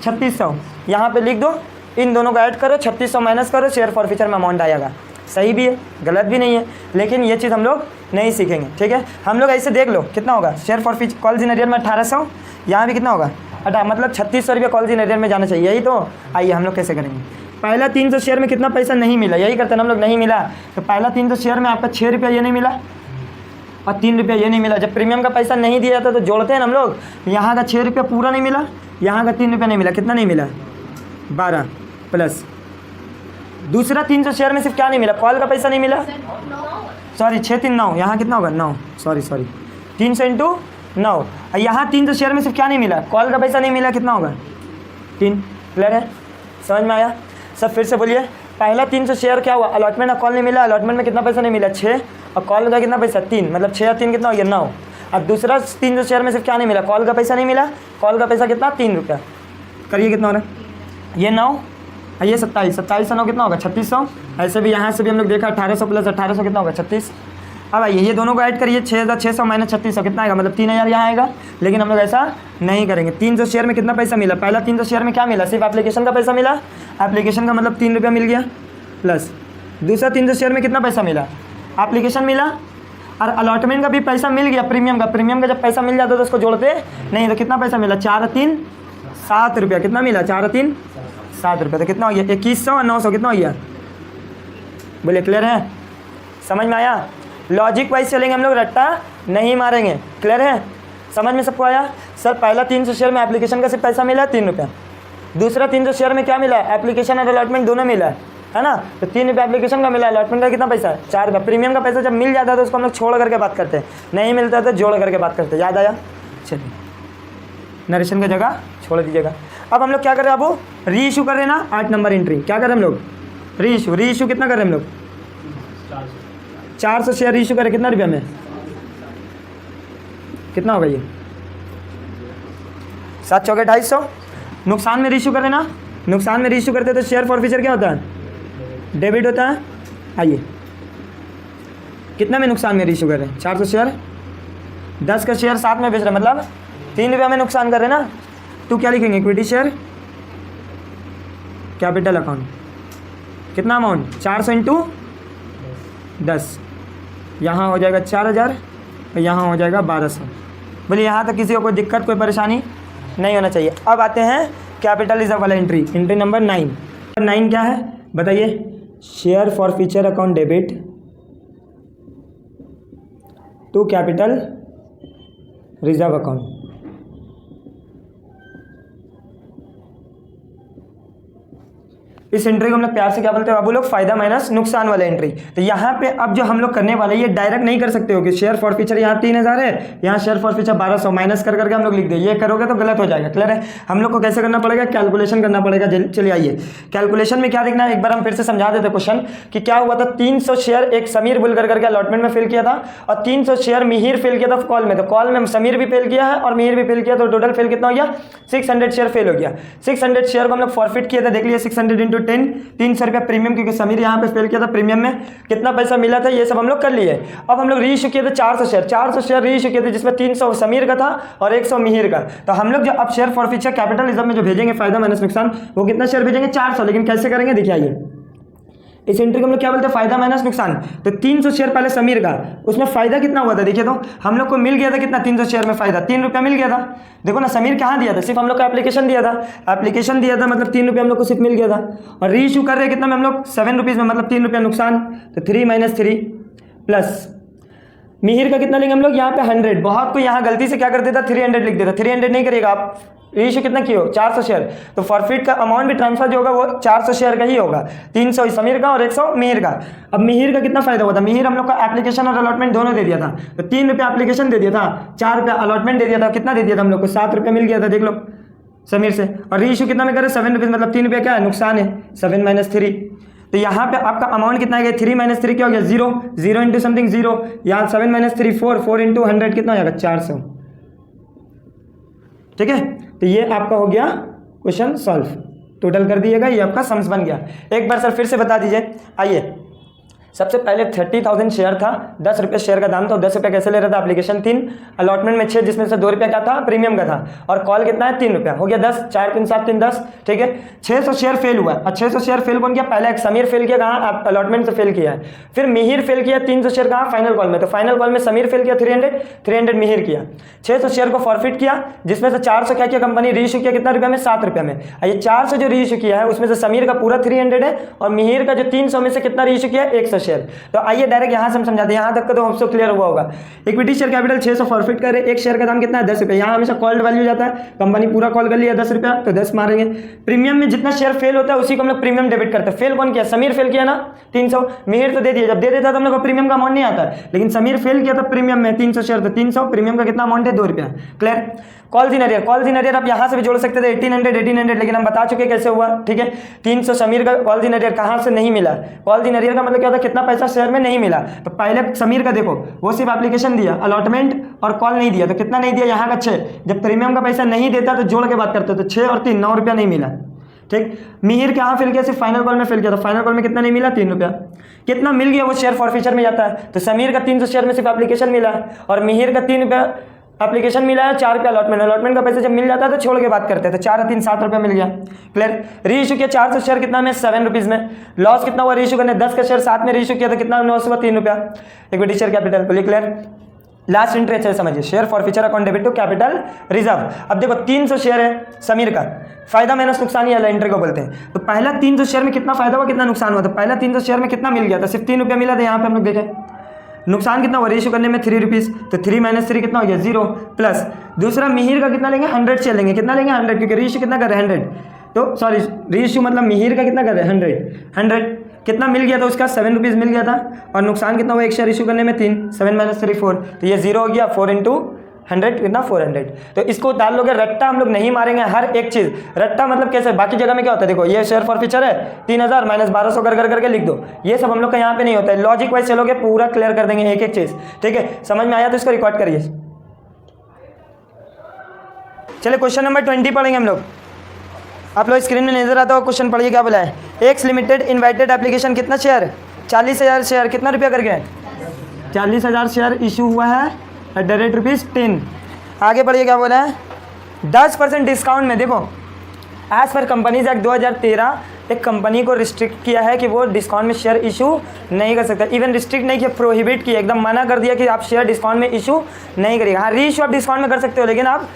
3600। यहाँ पे लिख दो, इन दोनों को ऐड करो, 3600 माइनस करो, शेयर फॉर फ्यूचर में अमाउंट आएगा। सही भी है, गलत भी नहीं है, लेकिन ये चीज़ हम लोग नहीं सीखेंगे। ठीक है, हम लोग ऐसे देख लो कितना होगा, share for future calls in arrear में 1800, यहाँ भी कितना होगा 18, मतलब 3600 रुपये कॉल्स इन एरियर में जाना चाहिए, यही तो। आइए हम लोग कैसे करेंगे, पहला 300 शेयर में कितना पैसा नहीं मिला, यही करते हैं हम लोग, नहीं मिला तो पहला 300 शेयर में आपका 6 रुपया ये नहीं मिला और 3 रुपया ये नहीं मिला। जब प्रीमियम का पैसा नहीं दिया जाता तो जोड़ते हैं हम लोग, यहाँ का 6 रुपया पूरा नहीं मिला, यहाँ का 3 रुपया नहीं मिला, कितना नहीं मिला 12 प्लस दूसरा 300 शेयर में सिर्फ क्या नहीं मिला, कॉल का पैसा नहीं मिला, सॉरी 6 3 9, यहाँ कितना होगा 9, सॉरी 300 इंटू 9। यहाँ 300 शेयर में सिर्फ क्या नहीं मिला, कॉल का पैसा नहीं मिला, कितना होगा 3। क्लियर है, समझ में आया। सब फिर से बोलिए, पहला 300 शेयर क्या हुआ, अलॉटमेंट और कॉल नहीं मिला, अलॉटमेंट में कितना पैसा नहीं मिला 6 और कॉल का कितना पैसा 3, मतलब 6 और 3 कितना हो गया 9। अब दूसरा 300 शेयर में सिर्फ क्या नहीं मिला, कॉल का पैसा नहीं मिला, कॉल का पैसा कितना 3 रुपया, करिए कितना हो रहा है, ये 9 और ये 27, 27 से 9 कितना होगा 3600। ऐसे भी यहाँ से भी हम लोग देखा 1800 प्लस 1800 कितना होगा 36। अब आइए ये दोनों को ऐड करिए, 6600 माइनस 3600 कितना आएगा, मतलब 3000 यहाँ आएगा। लेकिन हम लोग ऐसा नहीं करेंगे। 300 शेयर में कितना पैसा मिला, पहला 300 शेयर में क्या मिला, सिर्फ एप्लीकेशन का पैसा मिला, एप्लीकेशन का मतलब 3 रुपया मिल गया, प्लस दूसरा 300 शेयर में कितना पैसा मिला, एप्लीकेशन मिला और अलॉटमेंट का भी पैसा मिल गया, प्रीमियम का जब पैसा मिल जाता तो उसको जोड़ते नहीं, तो कितना पैसा मिला 4 और 3 7 रुपया, कितना मिला 4 और 3 7 रुपये, तो कितना हो गया 2100 और 900 कितना हो गया, बोले क्लियर है, समझ में आया। लॉजिक वाइज चलेंगे हम लोग, रट्टा नहीं मारेंगे। क्लियर है, समझ में सबको आया। सर पहला 300 शेयर में एप्लीकेशन का सिर्फ पैसा मिला 3 रुपया, दूसरा 300 शेयर में क्या मिला, एप्लीकेशन और अलॉटमेंट दोनों मिला है ना, तो 3 रुपये एप्लीकेशन का मिला, अलॉटमेंट का कितना पैसा 4 रुपये। प्रीमियम का पैसा जब मिल जाता है तो उसको हम लोग छोड़ करके बात करते हैं, नहीं मिलता तो जोड़ करके बात करते हैं। याद आया, चलिए नरेशन की जगह छोड़ दीजिएगा। अब हम लोग क्या कर रहे हैं, अब री इशू कर रहे हैं ना, 8 नंबर एंट्री क्या कर रहे हैं हम लोग, री इशू कितना कर रहे हैं हम लोग 400 शेयर री इशू करें, कितना रुपया में, कितना होगा ये 7 चौके 250। नुकसान में री इशू करें ना, नुकसान में री इशू करते तो शेयर फॉर फ्यूचर क्या होता है, डेबिट होता है। आइए कितना में नुकसान में री इशू करें, 400 शेयर, 10 का शेयर 7 में बेच रहे हैं, मतलब 3 रुपया में नुकसान कर रहे हैं ना। तो क्या लिखेंगे, इक्विटी शेयर कैपिटल अकाउंट, कितना अमाउंट 400 इंटू 10, यहाँ हो जाएगा 4000 और यहाँ हो जाएगा 1200। बोलिए यहाँ तक किसी को कोई दिक्कत कोई परेशानी नहीं होना चाहिए। अब आते हैं कैपिटल रिजर्व वाला एंट्री नंबर 9। 9 क्या है बताइए, share forfeiture account debit to capital reserve account. इस एंट्री को हम लोग प्यार से क्या बोलते हैं, बाबू लोग फायदा माइनस नुकसान वाला एंट्री। तो यहाँ पे अब जो हम लोग करने वाले ये डायरेक्ट नहीं कर सकते हो कि शेयर फॉर फ्यूचर यहाँ 3000 है, यहाँ शेयर फॉर फ्यूचर 1200 माइनस कर करके हम लोग लिख दे, ये करोगे तो गलत हो जाएगा। क्लियर है, हम लोग को कैसे करना पड़ेगा, कैलकुलेशन करना पड़ेगा। चलिए आइए कैलकुलेशन में क्या देखना है, एक बार हम फिर से समझा देते क्वेश्चन कि क्या हुआ था। 300 शेयर एक समीर बुल करके अलॉटमेंट में फिल किया था और 300 शेयर मिहिर फिल किया था कॉल में। तो कॉल में समीर भी फेल किया है और मिहिर भी फेल किया, तो टोटल फेल कितना हो गया 600 शेयर फेल हो गया। 600 शेयर को हम लोग फॉरफिट किया था, देख लिया 600 इंटू 10 300 रुपया प्रीमियम, क्योंकि समीर यहाँ पे फेल किया था प्रीमियम में कितना पैसा मिला था ये सब हम लोग कर लिए। अब हम लोग री इशू किए थे 400 शेयर री इशू किए थे, जिसमें 300 समीर का था और 100 मिहिर का। तो हम लोग जो अब share for future capital reserve में जो भेजेंगे फायदा माइनस नुकसान, वो कितना शेयर भेजेंगे 400। लेकिन कैसे करेंगे देखिए, आइए इस एंट्री को हम लोग क्या बोलते हैं, फायदा माइनस नुकसान। तो 300 शेयर पहले समीर का, उसमें फायदा कितना हुआ था देखिए, तो हम लोग को मिल गया था कितना, 300 शेयर में फायदा 3 रुपया मिल गया था। देखो ना समीर कहाँ दिया था, सिर्फ हम लोग का एप्लीकेशन दिया था, एप्लीकेशन दिया था मतलब 3 रुपया हम लोग को सिर्फ मिल गया था। और री इशू कर रहे कितना में हम लोग 7 रुपीज़ में, मतलब 3 रुपया नुकसान। तो 3 - 3 प्लस मिहिर का कितना लेंगे हम लोग यहाँ पे 100। बहुत कोई यहाँ गलती से क्या कर देता, 300 लिख देता, 300 नहीं करेगा आप। इशू कितना किए हो, 400 शेयर, तो फॉरफिट का अमाउंट भी ट्रांसफर जो होगा वो 400 शेयर का ही होगा, 300 समीर का और 100 मिहिर का। अब मिहिर का कितना फायदा हुआ था, मिहिर हम लोग का एप्लीकेशन और अलॉटमेंट दोनों दे दिया था, तो 3 रुपया एप्लीकेशन दे दिया था, 4 रुपया अलॉटमेंट दे दिया था, कितना दे दिया था हम लोग को, 7 रुपया मिल गया था, देख लो समीर से। और री इशू कितना में करे, 7 रुपीज़, मतलब 3 रुपया क्या है, नुकसान है, 7 - 3। तो यहाँ पे आपका अमाउंट कितना है, 3 - 3 क्या हो गया, 0, 0 इंटू समथिंग 0, यहाँ 7 - 3 4, 4 इंटू 100 कितना हो जाएगा, 400। ठीक है, तो ये आपका हो गया क्वेश्चन सॉल्व, टोटल कर दिएगा, ये आपका सम्स बन गया। एक बार सर फिर से बता दीजिए, आइए। सबसे पहले 30,000 शेयर था, 10 रुपये शेयर का दाम था, 10 रुपये कैसे ले रहा था, एप्लीकेशन 3, अलॉटमेंट में 6, जिसमें से 2 रुपये का था प्रीमियम का था, और कॉल कितना है 3 रुपया, हो गया 10, 4 3 7 3 10। ठीक है, 600 शेयर फेल हुआ, और 600 शेयर फेल कौन किया, पहले एक समीर फेल किया, कहाँ अलॉटमेंट से फेल किया है, फिर मिहिर फेल किया 300 शेयर कहाँ, फाइनल कॉल में, तो फाइनल कॉल में समीर फेल किया 300 मिहिर किया, 600 शेयर को फॉरफिट किया, जिसमें से 400 क्या किया कंपनी, री इशू किया कितना रुपये में, 7 रुपये में। ये 400 जो री इशू किया है उसमें से समीर का पूरा 300 है, और मिहिर का जो 300 में से कितना री इशू किया है, 100 शेयर। तो आइए डायरेक्ट यहां से हम समझाते हैं, यहां तक का तो हमसे क्लियर हुआ होगा। इक्विटी शेयर कैपिटल 600 फॉरफिट करे, एक शेयर का दाम कितना है, 10 रुपये, यहाँ हमेशा कॉल्ड वैल्यू जाता है, कंपनी पूरा कॉल कर लिया 10 रुपया, तो 10 मारेंगे। प्रीमियम में जितना शेयर फेल होता है उसी को हम लोग प्रीमियम डेबिट करते हैं। फेल कौन किया, समीर फेल किया ना 300, मिहिर तो दे दिया, जब दे देता तो हम लोग को प्रीमियम का अमाउंट नहीं आता है, लेकिन समीर फेल किया तो प्रीमियम में 300 शेयर, तो 300 प्रीमियम का कितना अमाउंट है, 2 रुपया। क्लियर। कॉल्स इन अरियर आप यहाँ से भी जोड़ सकते थे 1800, लेकिन हम बता चुके कैसे हुआ। ठीक है, 300 समीर का कॉल्स इन अरियर कहाँ से नहीं मिला, कॉल्स इन अरियर का मतलब क्या होता है, कितना पैसा शेयर में नहीं मिला। तो पहले समीर का देखो, वो सिर्फ एप्लीकेशन दिया, अलॉटमेंट और कॉल नहीं दिया, तो कितना नहीं दिया, यहाँ का 6। जब प्रीमियम का पैसा नहीं देता तो जोड़ के बात करते, तो 6 और 3 9 रुपया नहीं मिला। ठीक, मिहिर कहाँ फेल किया, सिर्फ फाइनल कॉल में फेल किया, तो फाइनल कॉल में कितना नहीं मिला, 3 रुपया। कितना मिल गया, वो शेयर फॉरफीचर में जाता है, तो समीर का 300 शेयर में सिर्फ एप्लीकेशन मिला है, और मिहिर का 3 रुपया एप्लीकेशन मिला है, 4 रुपया अलॉटमेंट का पैसा जब मिल जाता है तो छोड़ के बात करते हैं, तो 4 और 3 7 रुपया मिल गया। क्लियर। री इशू किया 400 शेयर कितना में, 7 रुपीज़ में, लॉस कितना हुआ, री इशू करने 10 का शेयर 7 में री इशू किया तो कितना लॉस हुआ, 3 रुपया। इक्विटी शेयर कैपिटल, बोलिए क्लियर। लास्ट एंट्री अच्छे से समझिए, share forfeiture account debit to capital reserve. अब देखो 300 शेयर है समीर का, फायदा माइनस नुकसान ही वाला एंट्री को बोलते हैं। तो पहला 300 शेयर में कितना फायदा हुआ, कितना नुकसान हुआ, तो पहला 300 शेयर में कितना मिल गया था, सिर्फ 3 रुपया मिला था, यहाँ पे हम लोग देखें नुकसान कितना हुआ, इशू करने में 3 रुपीज़, तो 3 - 3 कितना हो गया, 0। प्लस दूसरा मिहिर का कितना लेंगे, 100 शेयर लेंगे, कितना लेंगे 100, क्योंकि रीइशू कितना कर रहे हैं 100, तो सॉरी रीइशू मतलब मिहिर का कितना कर रहे हैं 100 कितना मिल गया था उसका, 7 रुपीज़ मिल गया था, और नुकसान कितना हुआ, 1 शेयर इशू करने में 3, 7 - 3 4, तो ये 0 हो गया, 4 इंटू 100 कितना 400। तो इसको डाल लोगे, रट्टा हम लोग नहीं मारेंगे हर एक चीज़, रट्टा मतलब कैसे, बाकी जगह में क्या होता है, देखो ये शेयर फॉरफीचर है 3000 - 1200 कर करके लिख दो, ये सब हम लोग का यहाँ पे नहीं होता है, लॉजिक वाइज चलोगे पूरा क्लियर कर देंगे एक एक चीज़। ठीक है, समझ में आया तो इसको रिकॉर्ड करिए। चलिए क्वेश्चन नंबर 20 पढ़ेंगे हम लोग, आप लोग स्क्रीन में नजर आता हो, क्वेश्चन पढ़िए क्या बोला है। एक्स लिमिटेड इन्वाइटेड एप्लीकेशन कितना शेयर, 40,000 शेयर, कितना रुपया करके 40,000 शेयर इशू हुआ है ₹10। आगे बढ़िए क्या बोला है, 10% डिस्काउंट में। देखो एज पर कंपनीज एक्ट 2013 एक कंपनी को रिस्ट्रिक्ट किया है कि वो डिस्काउंट में शेयर इशू नहीं कर सकता, इवन रिस्ट्रिक्ट नहीं किया, प्रोहिबिट किया, एकदम मना कर दिया कि आप शेयर डिस्काउंट में इशू नहीं करिएगा। हाँ, री इशू आप डिस्काउंट में कर सकते हो, लेकिन आप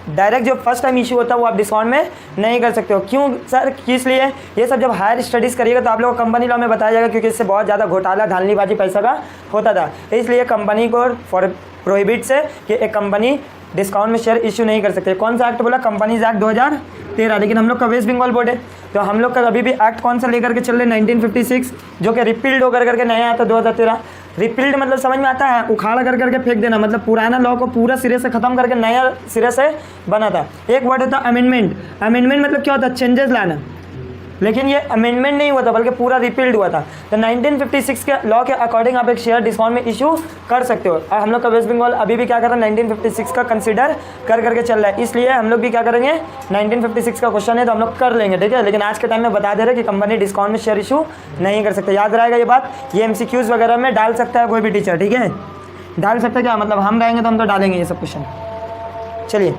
डायरेक्ट जो फर्स्ट टाइम इशू होता है वो आप डिस्काउंट में नहीं कर सकते हो। क्यों सर, किस लिए, ये सब जब हायर स्टडीज़ करिएगा तो आप लोगों को कंपनी लॉ में बताया जाएगा, क्योंकि इससे बहुत ज़्यादा घोटाला धांधलीबाजी पैसा का होता था, इसलिए कंपनी को फॉर प्रोहिबिट से कि एक कंपनी डिस्काउंट में शेयर इशू नहीं कर सकते। कौन सा एक्ट बोला, कंपनीज एक्ट 2013, लेकिन हम लोग का वेस्ट बंगाल बोर्ड है, तो हम लोग का अभी भी एक्ट कौन सा लेकर के चल रहे 1956, जो कि रिपील्ड होकर करके नया आया था 2013। रिपील्ड मतलब समझ में आता है, उखाड़ा कर करके फेंक देना, मतलब पुराना लॉ को पूरा सिरे से खत्म करके नया सिरे से बना था। एक वर्ड होता है अमेंडमेंट, अमेंडमेंट मतलब क्या होता है, चेंजेस लाना, लेकिन ये अमेंडमेंट नहीं हुआ था बल्कि पूरा रिपील्ड हुआ था। तो 1956 के लॉ के अकॉर्डिंग आप एक शेयर डिस्काउंट में इशू कर सकते हो, और हम लोग का वेस्ट बंगाल अभी भी क्या कर रहा है 1956 का कंसीडर कर करके चल रहा है, इसलिए हम लोग भी क्या करेंगे 1956 का क्वेश्चन है तो हम लोग कर लेंगे। ठीक है, लेकिन आज के टाइम में बता दे रहे कि कंपनी डिस्काउंट में शेयर इशू नहीं कर सकते, याद रहेगा ये बात। ये MCQs वगैरह में डाल सकता है कोई भी टीचर, ठीक है, डाल सकता है क्या, मतलब हम रहेंगे तो हम तो डालेंगे ये सब क्वेश्चन। चलिए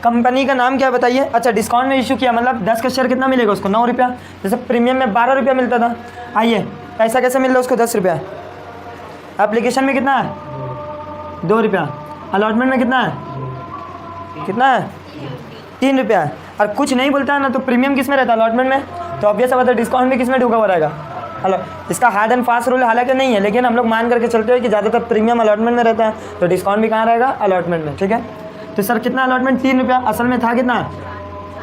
कंपनी का नाम क्या है बताइए। अच्छा डिस्काउंट में इशू किया मतलब 10 का शेयर कितना मिलेगा उसको 9 रुपया, जैसे प्रीमियम में 12 रुपया मिलता था। आइए पैसा कैसे मिल रहा है उसको 10 रुपया। एप्लीकेशन में कितना है 2 रुपया, अलॉटमेंट में कितना है 3 रुपया। और कुछ नहीं बोलता है ना तो प्रीमियम किस में रहता है अलॉटमेंट में, तो ऑब्वियस बात है डिस्काउंट में किस में ढुका हुआ रहेगा। हेलो इसका हार्ड एंड फास्ट रूल हालांकि नहीं है, लेकिन हम लोग मान करके चलते हैं कि ज़्यादातर प्रीमियम अलॉटमेंट में रहता है, तो डिस्काउंट भी कहाँ रहेगा अलॉटमेंट में। ठीक है तो सर कितना अलॉटमेंट 3 रुपया, असल में था कितना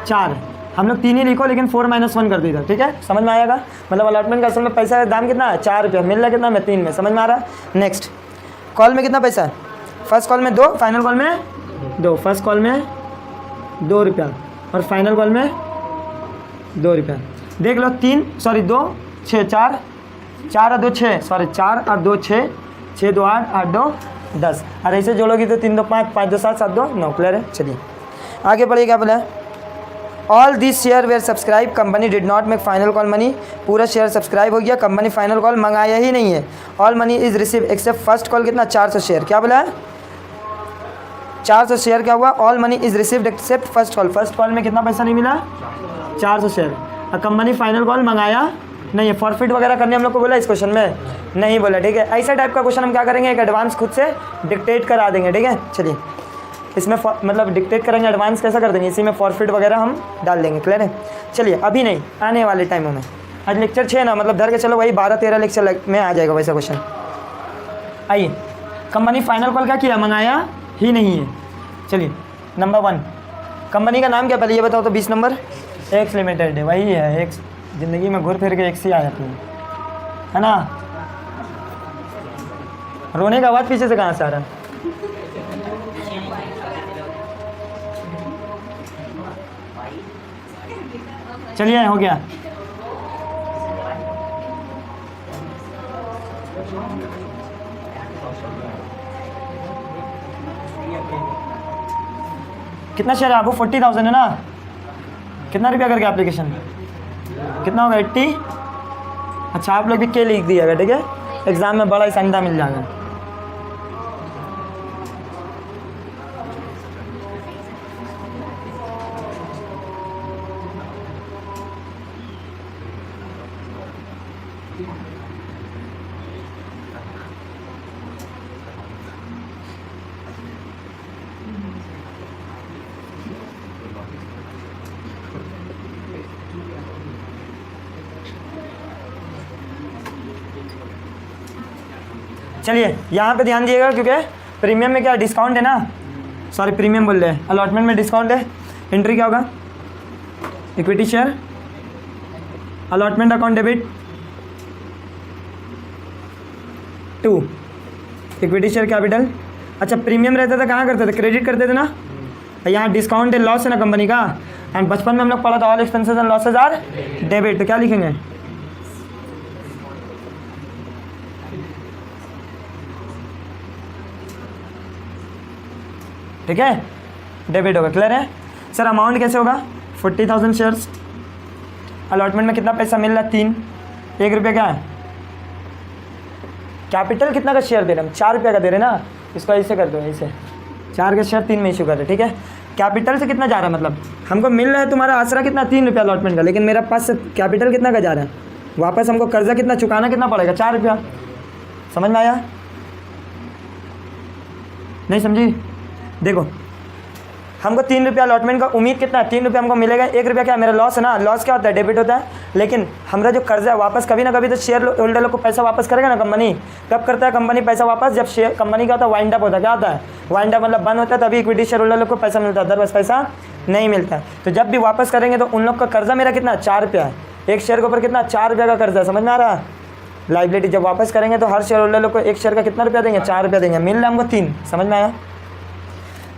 4, हम लोग 3 ही लिखो लेकिन 4 - 1 कर दीजिए। ठीक है समझ में आएगा, मतलब अलॉटमेंट का असल में पैसा का दाम कितना है 4 रुपया, मिल रहा है कितना में 3 में, समझ में आ रहा है। नेक्स्ट कॉल में कितना पैसा है, फर्स्ट कॉल में 2, फाइनल कॉल में 2, फर्स्ट कॉल में 2 रुपया और फाइनल कॉल में 2 रुपया। देख लो 3 सॉरी 2 6 4 4 और 2 6 सॉरी 4 और 2 6 6 2 8 8 2 10 और ऐसे जोड़ोगी तो 3 2 5 5 2 7 7 2 9। क्लियर है, चलिए आगे बढ़िए। क्या बोला, all this share were subscribe, company did not make final call money. पूरा शेयर सब्सक्राइब हो गया, कंपनी फाइनल कॉल मंगाया ही नहीं है। All money is receive except first call कितना 400 शेयर। क्या बोला है 400 शेयर क्या हुआ, all money is received accept first call. First call में कितना पैसा नहीं मिला 400 शेयर। और कंपनी फाइनल कॉल मंगाया नहीं है। फॉरफिट वगैरह करने हम लोग को बोला इस क्वेश्चन में नहीं बोला। ठीक है ऐसा टाइप का क्वेश्चन हम क्या करेंगे, एक एडवांस खुद से डिक्टेट करा देंगे। ठीक है चलिए इसमें मतलब डिक्टेट करेंगे, एडवांस कैसा कर देंगे, इसी में फॉरफिट वगैरह हम डाल देंगे। क्लियर है, चलिए अभी नहीं आने वाले टाइमों में। आज लेक्चर 6 ना, मतलब धर के चलो वही 12-13 लेक्चर में आ जाएगा वैसा क्वेश्चन। आइए कंपनी फाइनल कॉल क्या किया, मंगाया ही नहीं है। चलिए नंबर 1 कंपनी का नाम क्या पहले ये बताओ तो 20 नंबर एक्स लिमिटेड है, वही है एक्स। ज़िंदगी में घूर फिर के एक्स ही आ जाती है ना। रोने का आवाज़ पीछे से कहाँ से आ रहा है। चलिए हो गया। कितना शेयर है आपको 40,000 है ना, कितना रुपया करके एप्लीकेशन कितना होगा 80। अच्छा आप लोग भी के लिख दिएगा। ठीक है एग्जाम में बड़ा ही संडा मिल जाएगा। चलिए यहाँ पे ध्यान दिएगा क्योंकि प्रीमियम में क्या डिस्काउंट है ना, सॉरी प्रीमियम बोल रहे हैं, अलॉटमेंट में डिस्काउंट है। एंट्री क्या होगा, equity share, allotment account debit 2, equity share capital. अच्छा प्रीमियम रहता था कहाँ करते थे, क्रेडिट करते थे ना। यहाँ डिस्काउंट है, लॉस है ना कंपनी का। एंड बचपन में हम लोग पढ़ा था all expenses and losses are debit, तो क्या लिखेंगे ठीक है डेबिट होगा। क्लियर है सर। अमाउंट कैसे होगा 40,000 शेयर्स, अलॉटमेंट में कितना पैसा मिल रहा है 3, 1 रुपया क्या है, कैपिटल कितना का शेयर दे रहे हैं हम 4 रुपया का दे रहे हैं ना, इसको ऐसे कर दो ऐसे 4 के शेयर 3 में इशू कर रहे। ठीक है कैपिटल से कितना जा रहा है, मतलब हमको मिल रहा है तुम्हारा आसरा कितना 3 रुपया अलॉटमेंट का, लेकिन मेरा पास से कैपिटल कितना का जा रहा है, वापस हमको कर्जा कितना चुकाना कितना पड़ेगा 4 रुपया। समझ में आया नहीं समझी। देखो हमको 3 रुपया अलॉटमेंट का उम्मीद कितना है 3 रुपया हमको मिलेगा, 1 रुपया क्या मेरा लॉस है ना, लॉस क्या होता है डेबिट होता है। लेकिन हमारा जो कर्जा है वापस कभी ना कभी तो शेयर होल्डर लोग को पैसा वापस करेगा ना कंपनी। कब करता है कंपनी पैसा वापस, जब शेयर कंपनी का होता है वाइंड अप होता है। क्या होता है वाइंड अप मतलब बंद होता है, तभी इक्विटी शेयर होल्डर लोग को पैसा मिलता है, अदरवाइज पैसा नहीं मिलता है। तो जब भी वापस करेंगे तो उन लोग का कर्जा मेरा कितना 4 रुपया है, एक शेयर के ऊपर कितना 4 रुपया का कर्जा। समझ में आ रहा है। लाइबिलिटी जब वापस करेंगे तो हर शेयर होल्डर लोग को एक शेयर का कितना रुपया देंगे 4 रुपया देंगे, मिल रहा है हमको 3। समझ में आया।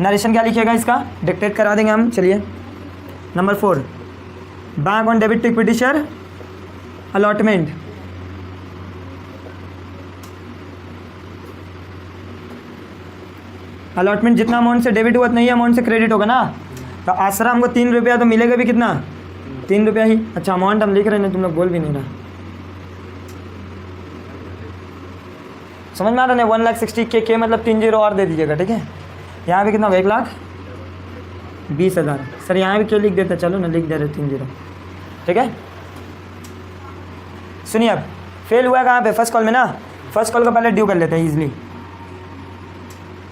नरेशन क्या लिखिएगा इसका डिक्टेट करा देंगे हम। चलिए number 4 bank on debit to equity share allotment. Allotment जितना अमाउंट से डेबिट हुआ उतना ही अमाउंट से क्रेडिट होगा ना। तो आसरा हमको 3 रुपया तो मिलेगा भी कितना 3 रुपया ही। अच्छा अमाउंट हम लिख रहे हैं तुम लोग बोल भी नहीं रहा। समझ में आ रहा है 1,60,000 के मतलब 3 जीरो और दे दीजिएगा। ठीक है यहाँ पे कितना होगा 1,00,000 20,000। सर यहाँ भी क्यों लिख देते, चलो ना लिख दे रहे 3 0, ठीक है। सुनिए अब फेल हुआ कहाँ पे, फर्स्ट कॉल में ना, फर्स्ट कॉल का पहले ड्यू कर लेते हैं easily.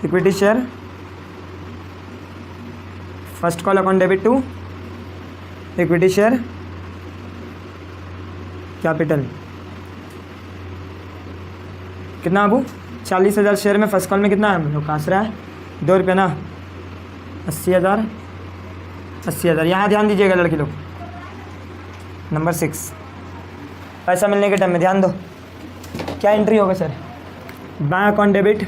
Equity share, first call account debit to equity share capital, कितना अबू 40,000 शेयर में फर्स्ट कॉल में कितना है, लोग कास रहा है 2 रुपये ना, 80,000 80,000। यहाँ ध्यान दीजिएगा लड़के लोग, नंबर 6 पैसा मिलने के टाइम में ध्यान दो क्या एंट्री होगा sir, bank account debit,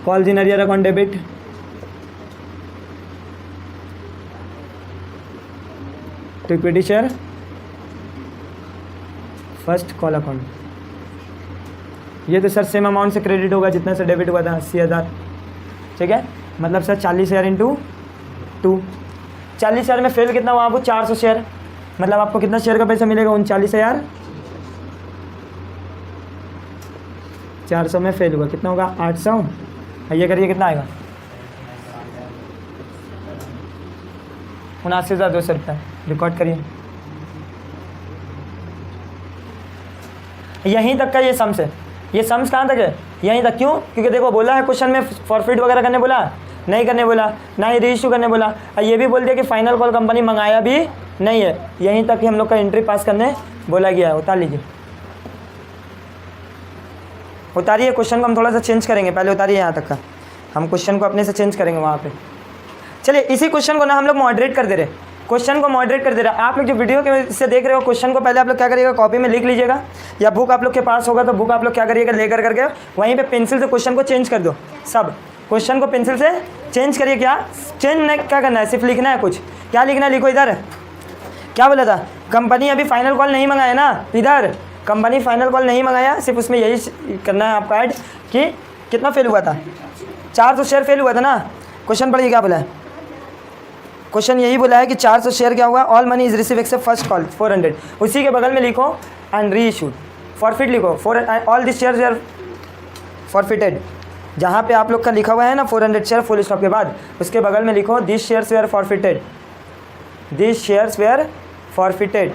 calls in arrear account debit, to equity share first call account. ये तो सर सेम अमाउंट से क्रेडिट होगा जितना से डेबिट हुआ था 80,000, ठीक है। मतलब सर 40,000 इंटू 2, 40,000 में फेल कितना हुआ आपको 400 शेयर, मतलब आपको कितना शेयर का पैसा मिलेगा 39,000, 400 में फेल हुआ कितना होगा 800, ये करिए कितना आएगा 79,200 रुपये, रिकॉर्ड करिए। यहीं तक का ये सम्स है, ये सम्स कहाँ तक है, यहीं तक। क्यों, क्योंकि देखो बोला है क्वेश्चन में फॉरफिट वगैरह करने बोला नहीं, करने बोला ना ही रीइश्यू करने बोला, और ये भी बोल दिया कि फाइनल कॉल कंपनी मंगाया भी नहीं है, यहीं तक ही हम लोग का एंट्री पास करने बोला गया है। उतार लीजिए, उतारिए क्वेश्चन को, हम थोड़ा सा चेंज करेंगे, पहले उतारिए यहाँ तक का, हम क्वेश्चन को अपने से चेंज करेंगे वहाँ पे। चलिए इसी क्वेश्चन को ना हम लोग मॉडरेट कर दे रहे, क्वेश्चन को मॉडरेट कर दे रहे। आप लोग जो वीडियो के से देख रहे हो क्वेश्चन को पहले आप लोग क्या करिएगा, कॉपी में लिख लीजिएगा, या बुक आप लोग के पास होगा तो बुक आप लोग क्या करिएगा लेकर करके वहीं पे पेंसिल से क्वेश्चन को चेंज कर दो। सब क्वेश्चन को पेंसिल से चेंज करिए, क्या चेंज नहीं क्या करना है, सिर्फ लिखना है कुछ, क्या लिखना है लिखो। इधर क्या बोला था, कंपनी अभी फाइनल कॉल नहीं मंगाया ना, इधर कंपनी फाइनल कॉल नहीं मंगाया, सिर्फ उसमें यही करना है आपका ऐड कि कितना फेल हुआ था, 400 शेयर फेल हुआ था ना। क्वेश्चन पढ़िए क्या बोला है, क्वेश्चन यही बोला है कि 400 शेयर क्या हुआ, all money is receive except first call 400, उसी के बगल में लिखो एंड री इशूड, फॉरफिट लिखो, all this shares are forfeited, जहाँ पे आप लोग का लिखा हुआ है ना 400 शेयर फुल स्टॉप के बाद उसके बगल में लिखो this shares were forfeited, this shares were forfeited,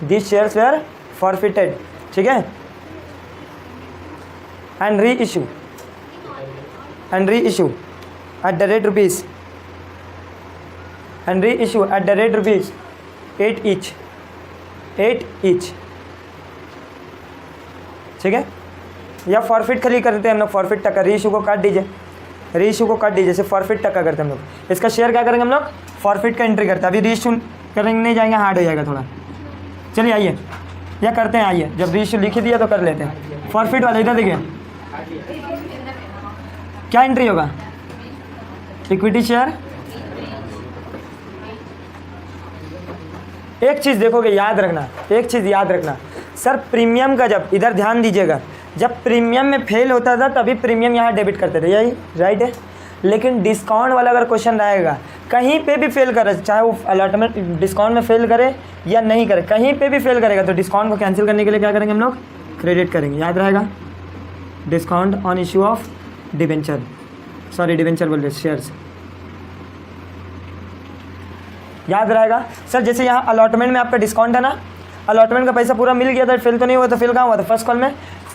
this shares were forfeited, ठीक है। And reissue, and reissue at the rate rupees, and reissue at the rate rupees 8 each, 8 each, ठीक है। या forfeit खाली करते हैं हम लोग, फॉरफिट टक्का, री इशू को काट दीजिए, री इशू को काट दीजिए, सिर्फ फॉरफिट टक्का करते हैं हम लोग। इसका शेयर क्या करेंगे हम लोग, फॉरफिट का एंट्री करते हैं। अभी री इशू करेंगे नहीं जाएंगे, हार्ड हो जाएगा थोड़ा। चलिए आइए या करते हैं, आइए जब री इशू लिख ही दिया तो कर लेते हैं। फॉरफिट वाले इधर देखिए क्या एंट्री होगा, इक्विटी शेयर। एक चीज़ देखोगे याद रखना, एक चीज़ याद रखना सर, प्रीमियम का जब इधर ध्यान दीजिएगा, जब प्रीमियम में फेल होता था तभी प्रीमियम यहाँ डेबिट करते थे, यही राइट है। लेकिन डिस्काउंट वाला अगर क्वेश्चन रहेगा, कहीं पे भी फेल करे, चाहे वो अलॉटमेंट डिस्काउंट में फेल करे या नहीं करे, कहीं पे भी फेल करेगा तो डिस्काउंट को कैंसिल करने के लिए क्या करेंगे हम लोग, क्रेडिट करेंगे, याद रहेगा। Discount on issue of debenture, sorry debenture बोल रहे शेयर्स, याद रहेगा सर। जैसे यहाँ अलॉटमेंट में आपका डिस्काउंट है ना, अलॉटमेंट का पैसा पूरा मिल गया था, फेल तो नहीं हुआ, तो फेल कहाँ हुआ था फर्स्ट कॉल में,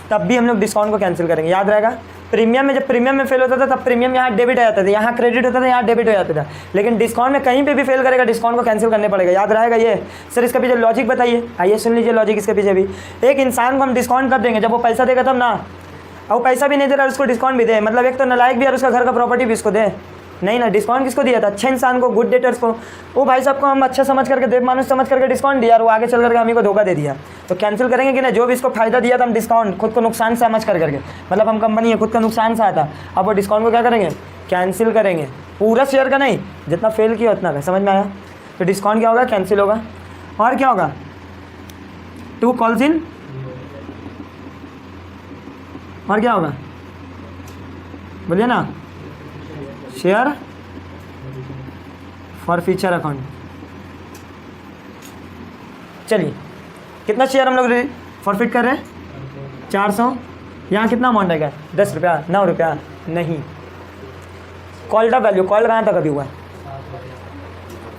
तब भी हम लोग डिस्काउंट को कैंसिल करेंगे, याद रहेगा। प्रीमियम में जब प्रीमियम में फेल होता था तब प्रीमियम यहाँ डेबिट हो जाता था, यहाँ क्रेडिट होता था, यहाँ डेबिट हो जाता था। लेकिन डिस्काउंट में कहीं पे भी फेल करेगा डिस्काउंट को कैंसिल करने पड़ेगा, याद रहेगा ये। सर इसके पीछे लॉजिक बताइए, आइए सुन लीजिए लॉजिक इसके पीछे भी। एक इंसान को हम डिस्काउंट कब देंगे, जब वो पैसा देगा तब ना, और पैसा भी नहीं दे रहा उसको डिस्काउंट भी दे, मतलब एक तो नालायक भी और उसका घर का प्रॉपर्टी भी उसको दे, नहीं ना। डिस्काउंट किसको दिया था, अच्छे इंसान को, गुड डेटर्स को। वो भाई साहब को हम अच्छा समझ करके, देव मानुष समझ करके डिस्काउंट दिया और वो आगे चल करके हमें को धोखा दे दिया, तो कैंसिल करेंगे कि ना। जो भी इसको फायदा दिया था हम डिस्काउंट, खुद को नुकसान समझ करके, मतलब हम कंपनी है खुद का नुकसान सा आता, अब वो डिस्काउंट को क्या करेंगे, कैंसिल करेंगे, पूरा शेयर का नहीं, जितना फेल किया उतना का, समझ में आया। तो डिस्काउंट क्या होगा, कैंसिल होगा। और क्या होगा, 2 कॉल्स इन, और क्या होगा बोलिए ना, शेयर फॉर फ्यूचर अकाउंट। चलिए कितना शेयर हम लोग फॉरफिट कर रहे हैं, 400। यहाँ कितना अमाउंट आएगा, 10 रुपया, 9 रुपया, नहीं कॉल्ड अप वैल्यू, कॉल कहाँ तक अभी हुआ है?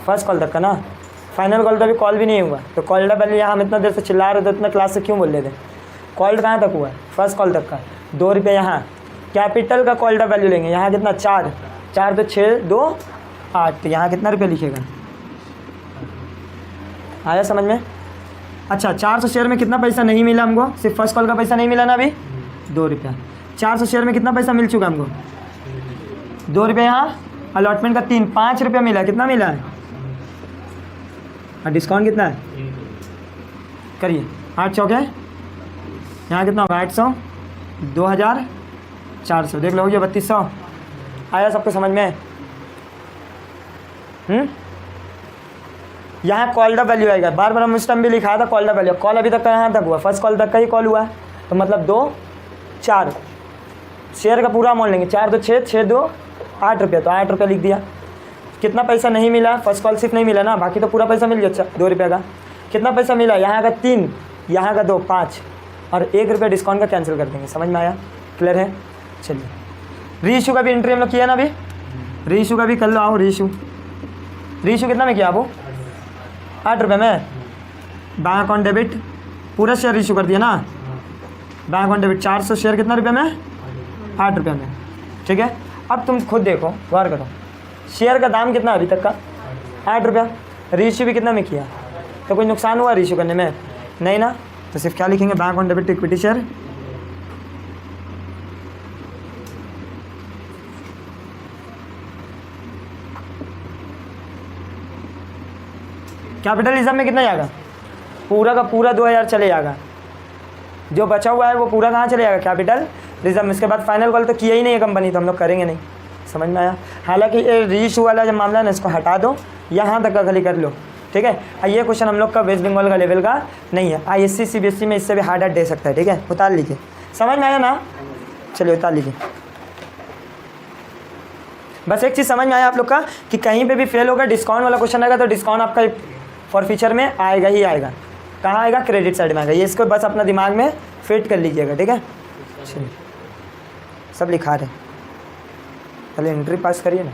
फर्स्ट कॉल तक का ना, फाइनल कॉल तो अभी कॉल भी नहीं हुआ, तो कॉल्ड अप वैल्यू यहाँ हम इतना देर से चिल्ला रहे थे, इतना क्लास से क्यों बोल रहे थे? कॉल्ड कहाँ तक हुआ है? फर्स्ट कॉल तक का, 2 रुपये यहाँ कैपिटल का कॉल्ड अप वैल्यू लेंगे, यहाँ कितना 4 तो 6 2 8, तो यहाँ कितना रुपये लिखेगा? आया समझ में? अच्छा 400 शेयर में कितना पैसा नहीं मिला हमको? सिर्फ फर्स्ट कॉल का पैसा नहीं मिला ना अभी, 2 रुपया। 400 शेयर में कितना पैसा मिल चुका हमको? 2 रुपये यहाँ, अलॉटमेंट का 3 5 रुपया मिला, कितना मिला है? और डिस्काउंट कितना है? करिए 8 चौके, यहाँ कितना होगा? 800 2400, देख लो ये 3200। आया सबको समझ में? यहाँ कॉल्ड अप वैल्यू आएगा, बार बार हम उस टाइम भी लिखा था कॉल्ड अप वैल्यू। कॉल अभी तक का यहाँ तक हुआ, फर्स्ट कॉल तक का ही कॉल हुआ है, तो मतलब 2 4 शेयर का पूरा अमाउंट लेंगे, 4 तो 6 6 2 8 रुपये, तो 8 रुपये लिख दिया। कितना पैसा नहीं मिला? फर्स्ट कॉल सिर्फ नहीं मिला ना, बाकी तो पूरा पैसा मिल गया 2 रुपये का। कितना पैसा मिला? यहाँ का 3, यहाँ का 2 5, और 1 रुपये डिस्काउंट का कैंसिल कर देंगे। समझ में आया? क्लियर है? चलिए री इशू का भी एंट्री हम लोग किया ना अभी, री इशू का भी कर लो। आओ री इशू कितना में किया आपको? 8 रुपये में। बैंक अकाउंट डेबिट पूरा शेयर इशू कर दिया ना, बैंक अकाउंट डेबिट 400 शेयर कितना रुपये में? 8 रुपये में। ठीक है, अब तुम खुद देखो, गौर करो, शेयर का दाम कितना अभी तक का? 8 रुपया। री इशू भी कितना में किया? तो कोई नुकसान हुआ री इशू करने में? नहीं ना, तो सिर्फ क्या लिखेंगे? Bank account debit equity share, capital reserve में कितना जाएगा? पूरा का पूरा 2000 चले जाएगा, जो बचा हुआ है वो पूरा कहाँ चले जाएगा? कैपिटल रिजर्व में। इसके बाद फाइनल कॉल तो किया ही नहीं है कंपनी, तो हम लोग करेंगे नहीं। समझ में आया? हालांकि ये री इशू वाला जब मामला है ना, इसको हटा दो, यहाँ तक का खाली कर लो। ठीक है, ये क्वेश्चन हम लोग का वेस्ट बंगाल का लेवल का नहीं है, ISC CBSE में इससे भी हार्ड दे सकता है। ठीक है, उतार लीजिए। समझ में आया ना? चलिए उतार लीजिए। बस एक चीज़ समझ में आया आप लोग का कि कहीं पे भी फेल होगा, डिस्काउंट वाला क्वेश्चन आएगा तो डिस्काउंट आपका फॉर फ्यूचर में आएगा ही आएगा। कहाँ आएगा? क्रेडिट साइड में आएगा। ये इसको बस अपना दिमाग में फिट कर लीजिएगा। ठीक है, चलिए सब लिखा रहे, पहले एंट्री पास करिए ना।